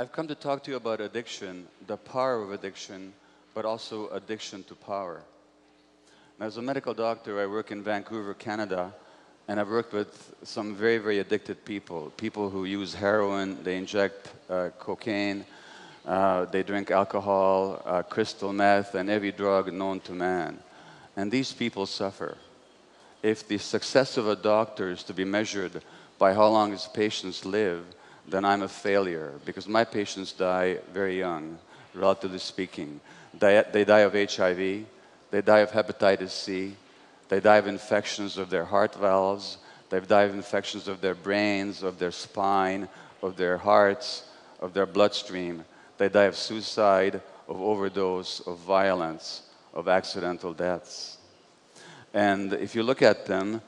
I've come to talk to you about addiction, the power of addiction, but also addiction to power. Now, as a medical doctor, I work in Vancouver, Canada, and I've worked with some very, very addicted people. People who use heroin, they inject cocaine, they drink alcohol, crystal meth, and every drug known to man. And these people suffer. If the success of a doctor is to be measured by how long his patients live, then I'm a failure, because my patients die very young, relatively speaking. They die of HIV, they die of hepatitis C, they die of infections of their heart valves, they die of infections of their brains, of their spine, of their hearts, of their bloodstream. They die of suicide, of overdose, of violence, of accidental deaths. And if you look at them,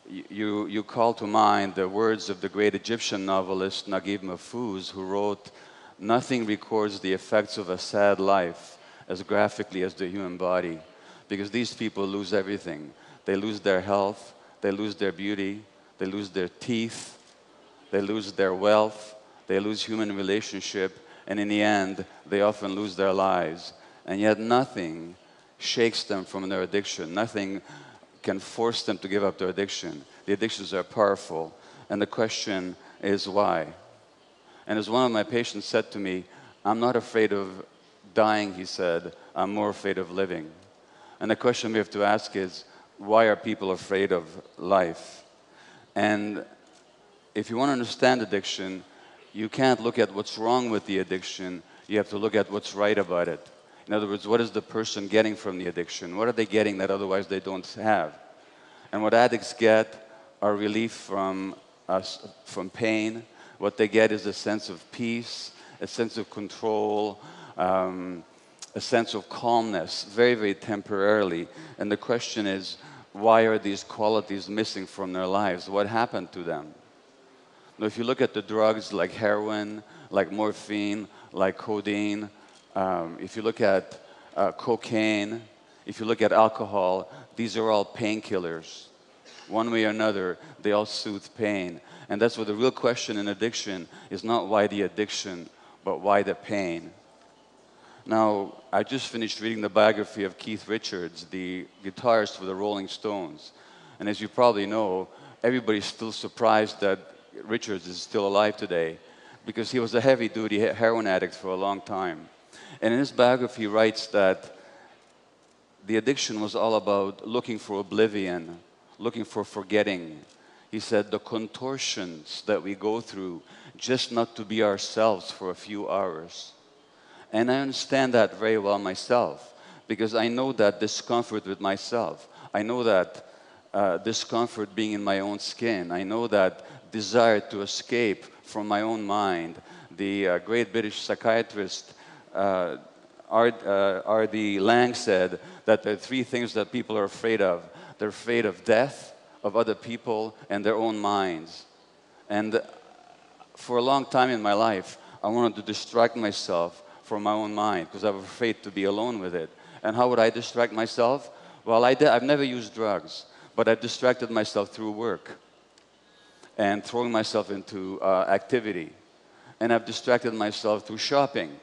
you call to mind the words of the great Egyptian novelist Naguib Mahfouz, who wrote, "Nothing records the effects of a sad life as graphically as the human body," because these people lose everything. They lose their health, they lose their beauty, they lose their teeth, they lose their wealth, they lose human relationship, and in the end, they often lose their lives. And yet nothing shakes them from their addiction. Nothing can force them to give up their addiction. The addictions are powerful, and the question is why? And as one of my patients said to me, "I'm not afraid of dying," he said, "I'm more afraid of living." And the question we have to ask is, why are people afraid of life? And if you want to understand addiction, you can't look at what's wrong with the addiction, you have to look at what's right about it. In other words, what is the person getting from the addiction? What are they getting that otherwise they don't have? And what addicts get are relief from pain. What they get is a sense of peace, a sense of control, a sense of calmness, very, very temporarily. And the question is, why are these qualities missing from their lives? What happened to them? Now, if you look at the drugs like heroin, like morphine, like codeine, if you look at cocaine, if you look at alcohol, these are all painkillers. One way or another, they all soothe pain. And that's what the real question in addiction is, not why the addiction, but why the pain. Now, I just finished reading the biography of Keith Richards, the guitarist for the Rolling Stones. And as you probably know, everybody's still surprised that Richards is still alive today, because he was a heavy-duty heroin addict for a long time. And in his biography, he writes that the addiction was all about looking for oblivion, looking for forgetting. He said, the contortions that we go through just not to be ourselves for a few hours. And I understand that very well myself, because I know that discomfort with myself. I know that discomfort being in my own skin. I know that desire to escape from my own mind. The great British psychiatrist R.D. Lang said that there are three things that people are afraid of. They're afraid of death, of other people, and their own minds. And for a long time in my life, I wanted to distract myself from my own mind, because I was afraid to be alone with it. And how would I distract myself? Well, I've never used drugs, but I've distracted myself through work and throwing myself into activity. And I've distracted myself through shopping.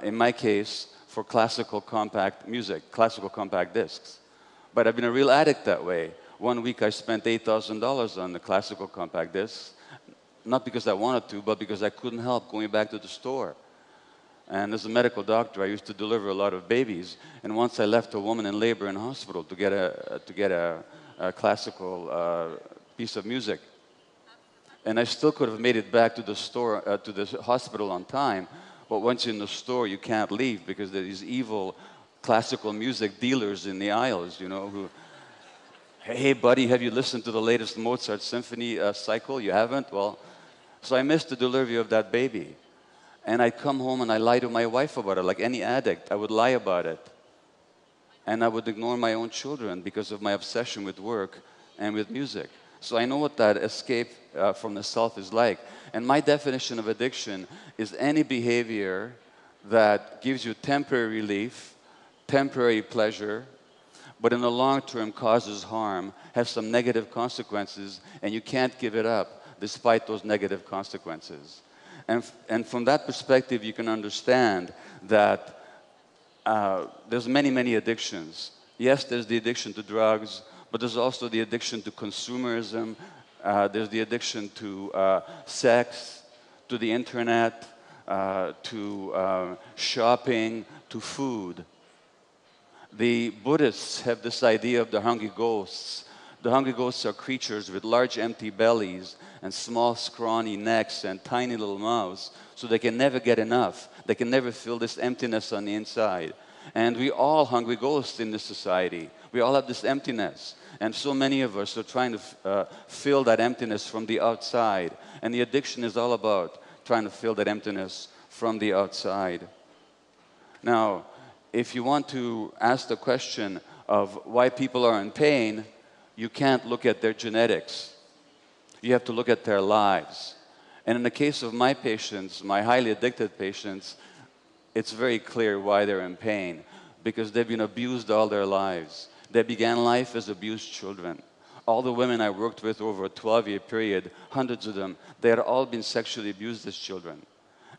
In my case, for classical compact music, classical compact discs. But I've been a real addict that way. One week I spent $8,000 on the classical compact discs, not because I wanted to, but because I couldn't help going back to the store. And as a medical doctor, I used to deliver a lot of babies. And once I left a woman in labor in hospital to get a classical piece of music. And I still could have made it back to the store, to the hospital on time. But once you're in the store, you can't leave, because there are these evil classical music dealers in the aisles, you know, who, hey buddy, have you listened to the latest Mozart symphony cycle? You haven't? Well, so I missed the delivery of that baby. And I'd come home and I lie to my wife about it, like any addict. I would lie about it. And I would ignore my own children because of my obsession with work and with music. So I know what that escape from the self is like. And my definition of addiction is any behavior that gives you temporary relief, temporary pleasure, but in the long term causes harm, has some negative consequences, and you can't give it up despite those negative consequences. And from that perspective, you can understand that there's many, many addictions. Yes, there's the addiction to drugs, but there's also the addiction to consumerism. There's the addiction to sex, to the internet, to shopping, to food. The Buddhists have this idea of the Hunky Ghosts. The Hunky Ghosts are creatures with large empty bellies and small scrawny necks and tiny little mouths, so they can never get enough. They can never fill this emptiness on the inside. And we all hungry ghosts in this society. We all have this emptiness. And so many of us are trying to fill that emptiness from the outside. And the addiction is all about trying to fill that emptiness from the outside. Now, if you want to ask the question of why people are in pain, you can't look at their genetics. You have to look at their lives. And in the case of my patients, my highly addicted patients, it's very clear why they're in pain, because they've been abused all their lives. They began life as abused children. All the women I worked with over a 12-year period, hundreds of them, they had all been sexually abused as children.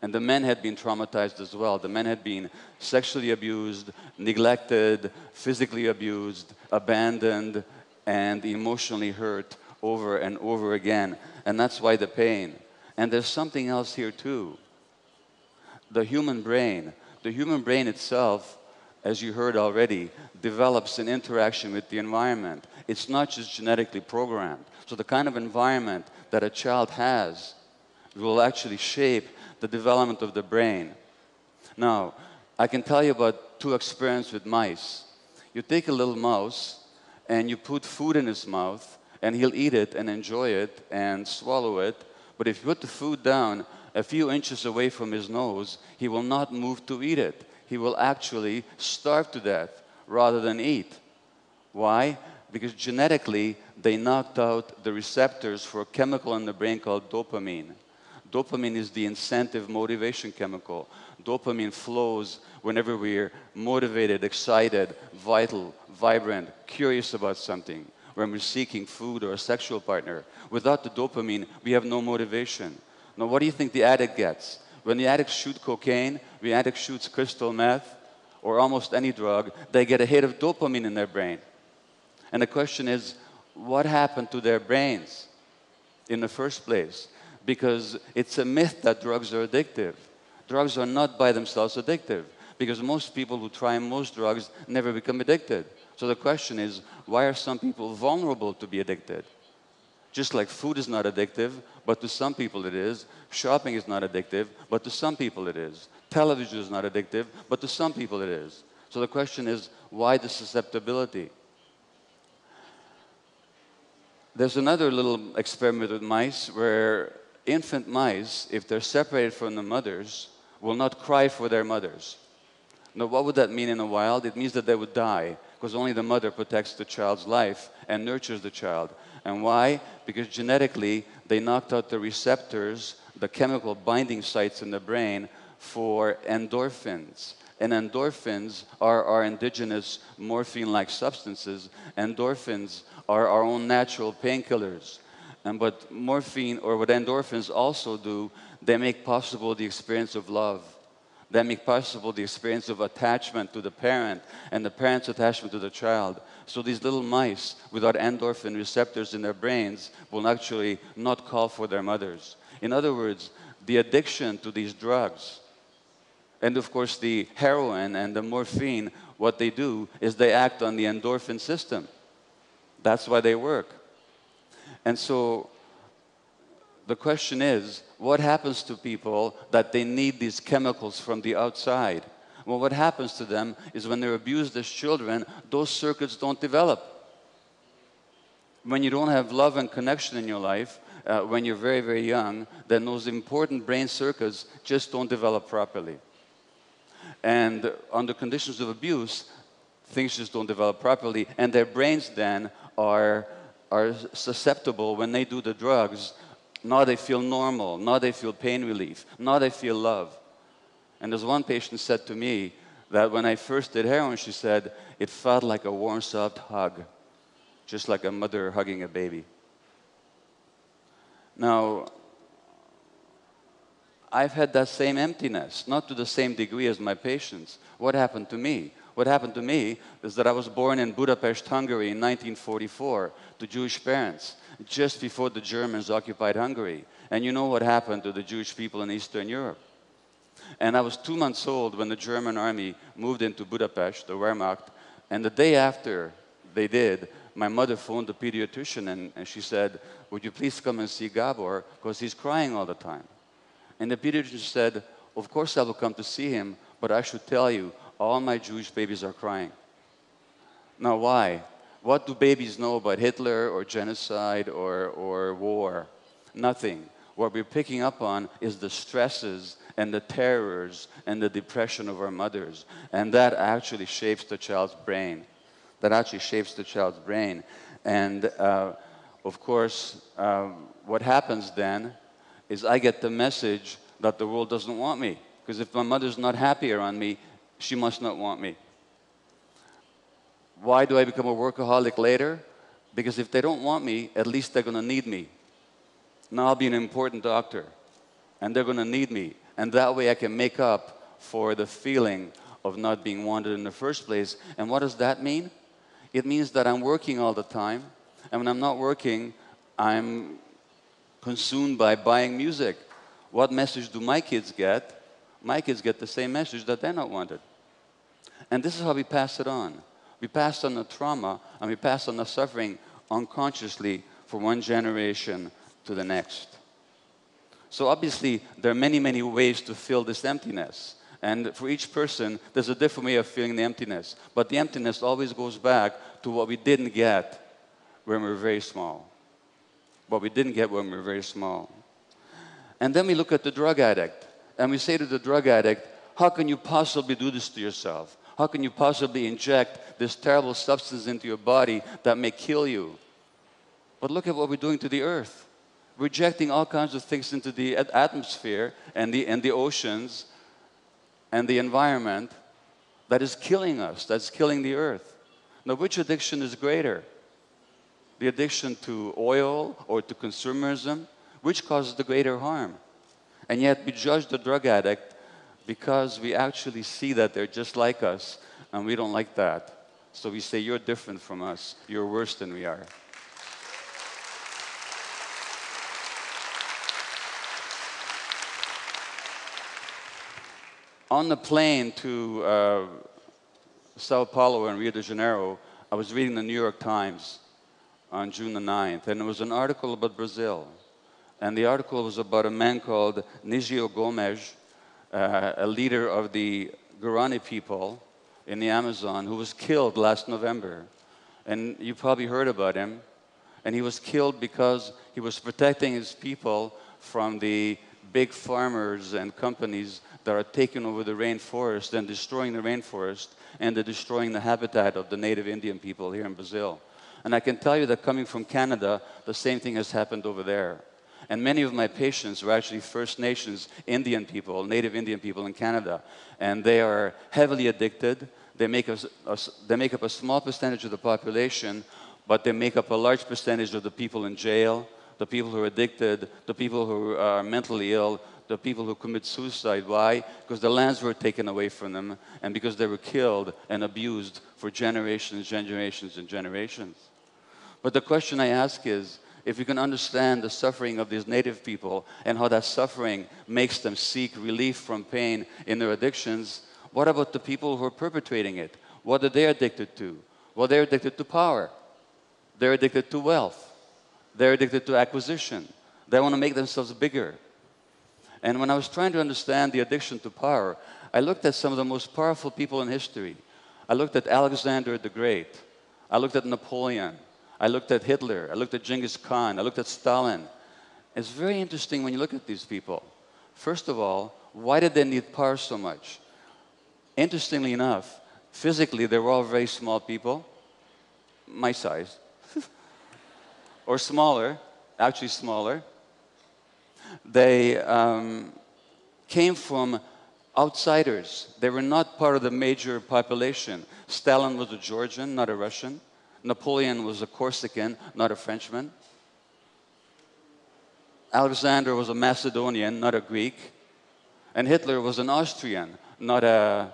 And the men had been traumatized as well. The men had been sexually abused, neglected, physically abused, abandoned, and emotionally hurt over and over again. And that's why the pain. And there's something else here too. The human brain itself, as you heard already, develops an interaction with the environment. It's not just genetically programmed. So the kind of environment that a child has will actually shape the development of the brain. Now, I can tell you about two experiences with mice. You take a little mouse and you put food in his mouth, and he'll eat it and enjoy it and swallow it. But if you put the food down a few inches away from his nose, he will not move to eat it. He will actually starve to death rather than eat. Why? Because genetically, they knocked out the receptors for a chemical in the brain called dopamine. Dopamine is the incentive motivation chemical. Dopamine flows whenever we're motivated, excited, vital, vibrant, curious about something, when we're seeking food or a sexual partner. Without the dopamine, we have no motivation. Now, what do you think the addict gets? When the addict shoots cocaine, when the addict shoots crystal meth, or almost any drug, they get a hit of dopamine in their brain. And the question is, what happened to their brains in the first place? Because it's a myth that drugs are addictive. Drugs are not by themselves addictive, because most people who try most drugs never become addicted. So the question is, why are some people vulnerable to be addicted? Just like food is not addictive, but to some people it is. Shopping is not addictive, but to some people it is. Television is not addictive, but to some people it is. So the question is, why the susceptibility? There's another little experiment with mice where infant mice, if they're separated from the mothers, will not cry for their mothers. Now, what would that mean in the wild? It means that they would die, because only the mother protects the child's life and nurtures the child. And why? Because genetically, they knocked out the receptors, the chemical binding sites in the brain for endorphins. And endorphins are our indigenous morphine-like substances. Endorphins are our own natural painkillers. And what morphine, or what endorphins also do, they make possible the experience of love. They make possible the experience of attachment to the parent and the parent's attachment to the child. So these little mice without endorphin receptors in their brains will actually not call for their mothers. In other words, the addiction to these drugs, and of course the heroin and the morphine, what they do is they act on the endorphin system. That's why they work. And so the question is, what happens to people that they need these chemicals from the outside? Well, what happens to them is when they're abused as children, those circuits don't develop. When you don't have love and connection in your life, when you're very, very young, then those important brain circuits just don't develop properly. And under conditions of abuse, things just don't develop properly, and their brains then are susceptible when they do the drugs. Now they feel normal, now they feel pain relief, now they feel love. And there's one patient said to me that when I first did heroin, she said, it felt like a warm, soft hug, just like a mother hugging a baby. Now, I've had that same emptiness, not to the same degree as my patients. What happened to me? What happened to me is that I was born in Budapest, Hungary in 1944 to Jewish parents, just before the Germans occupied Hungary. And you know what happened to the Jewish people in Eastern Europe. And I was 2 months old when the German army moved into Budapest, the Wehrmacht, and the day after they did, my mother phoned the pediatrician and she said, would you please come and see Gábor, because he's crying all the time. And the pediatrician said, of course I will come to see him, but I should tell you, all my Jewish babies are crying. Now why? What do babies know about Hitler or genocide or war? Nothing. What we're picking up on is the stresses and the terrors and the depression of our mothers. And that actually shapes the child's brain. That actually shapes the child's brain. And of course, what happens then is I get the message that the world doesn't want me. Because if my mother's not happy around me, she must not want me. Why do I become a workaholic later? Because if they don't want me, at least they're going to need me. Now I'll be an important doctor, and they're going to need me. And that way I can make up for the feeling of not being wanted in the first place. And what does that mean? It means that I'm working all the time, and when I'm not working, I'm consumed by buying music. What message do my kids get? My kids get the same message, that they're not wanted. And this is how we pass it on. We pass on the trauma, and we pass on the suffering unconsciously from one generation to the next. So obviously, there are many, many ways to fill this emptiness. And for each person, there's a different way of feeling the emptiness. But the emptiness always goes back to what we didn't get when we were very small. What we didn't get when we were very small. And then we look at the drug addict, and we say to the drug addict, how can you possibly do this to yourself? How can you possibly inject this terrible substance into your body that may kill you? But look at what we're doing to the earth. We're injecting all kinds of things into the atmosphere and the oceans and the environment that is killing us, that's killing the earth. Now, which addiction is greater? The addiction to oil or to consumerism? Which causes the greater harm? And yet we judge the drug addict because we actually see that they're just like us, and we don't like that. So we say, you're different from us. You're worse than we are. On the plane to Sao Paulo and Rio de Janeiro, I was reading the New York Times on June the 9th, and there was an article about Brazil. And the article was about a man called Nigio Gomes, a leader of the Guarani people in the Amazon, who was killed last November. And you probably heard about him. And he was killed because he was protecting his people from the big farmers and companies that are taking over the rainforest and destroying the rainforest, and they're destroying the habitat of the native Indian people here in Brazil. And I can tell you that coming from Canada, the same thing has happened over there. And many of my patients were actually First Nations Indian people, native Indian people in Canada. And they are heavily addicted. They make up a small percentage of the population, but they make up a large percentage of the people in jail, the people who are addicted, the people who are mentally ill, the people who commit suicide. Why? Because the lands were taken away from them, and because they were killed and abused for generations, generations, and generations. But the question I ask is, if you can understand the suffering of these native people and how that suffering makes them seek relief from pain in their addictions, what about the people who are perpetrating it? What are they addicted to? Well, they're addicted to power. They're addicted to wealth. They're addicted to acquisition. They want to make themselves bigger. And when I was trying to understand the addiction to power, I looked at some of the most powerful people in history. I looked at Alexander the Great. I looked at Napoleon. I looked at Hitler. I looked at Genghis Khan. I looked at Stalin. It's very interesting when you look at these people. First of all, why did they need power so much? Interestingly enough, physically, they were all very small people, my size, or smaller, actually smaller. They came from outsiders. They were not part of the major population. Stalin was a Georgian, not a Russian. Napoleon was a Corsican, not a Frenchman. Alexander was a Macedonian, not a Greek. And Hitler was an Austrian, not a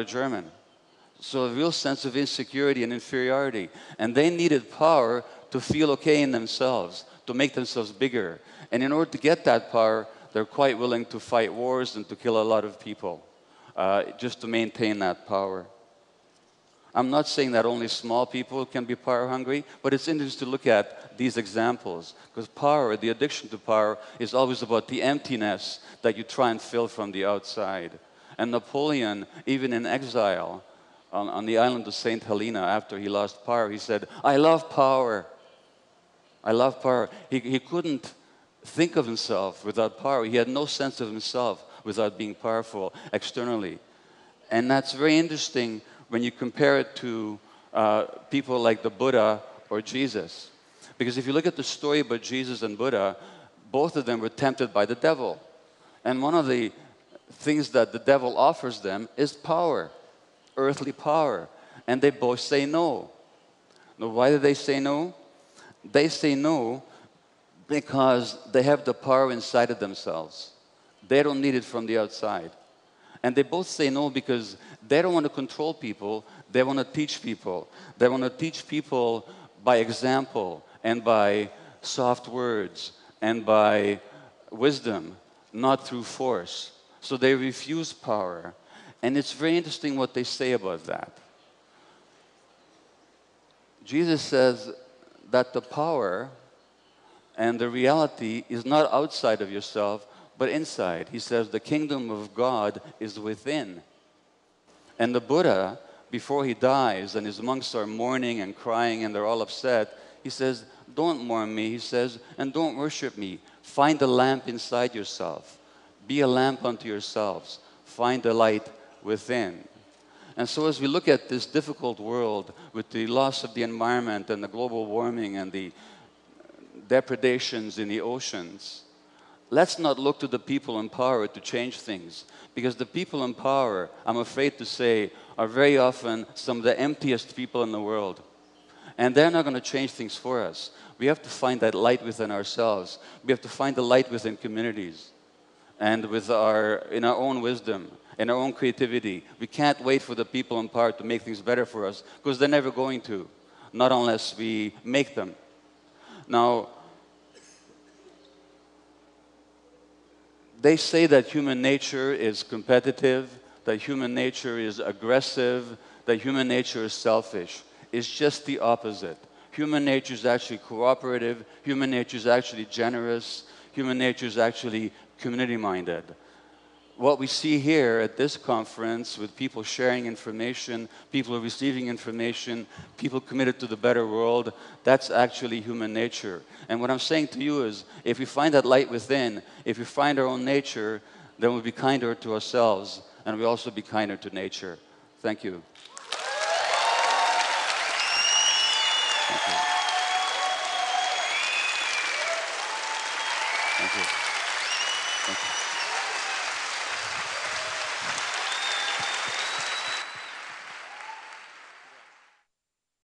German. So a real sense of insecurity and inferiority. And they needed power to feel okay in themselves, to make themselves bigger. And in order to get that power, they're quite willing to fight wars and to kill a lot of people, just to maintain that power. I'm not saying that only small people can be power hungry, but it's interesting to look at these examples. Because power, the addiction to power, is always about the emptiness that you try and fill from the outside. And Napoleon, even in exile, on the island of St. Helena, after he lost power, he said, I love power. I love power. He couldn't think of himself without power. He had no sense of himself without being powerful externally. And that's very interesting when you compare it to people like the Buddha or Jesus. Because if you look at the story about Jesus and Buddha, both of them were tempted by the devil. And one of the things that the devil offers them is power, earthly power. And they both say no. Now, why do they say no? They say no because they have the power inside of themselves. They don't need it from the outside. And they both say no because they don't want to control people, they want to teach people. They want to teach people by example and by soft words and by wisdom, not through force. So they refuse power. And it's very interesting what they say about that. Jesus says that the power and the reality is not outside of yourself, but inside. He says the kingdom of God is within. And the Buddha, before he dies, and his monks are mourning and crying and they're all upset, he says, don't mourn me, he says, and don't worship me. Find the lamp inside yourself. Be a lamp unto yourselves. Find the light within. And so as we look at this difficult world with the loss of the environment and the global warming and the depredations in the oceans, let's not look to the people in power to change things. Because the people in power, I'm afraid to say, are very often some of the emptiest people in the world. And they're not going to change things for us. We have to find that light within ourselves. We have to find the light within communities. And in our own wisdom, in our own creativity. We can't wait for the people in power to make things better for us, because they're never going to. Not unless we make them. Now, they say that human nature is competitive, that human nature is aggressive, that human nature is selfish. It's just the opposite. Human nature is actually cooperative, human nature is actually generous, human nature is actually community-minded. What we see here at this conference with people sharing information, people receiving information, people committed to the better world, that's actually human nature. And what I'm saying to you is, if we find that light within, if we find our own nature, then we'll be kinder to ourselves, and we'll also be kinder to nature. Thank you. Thank you. Thank you. Thank you.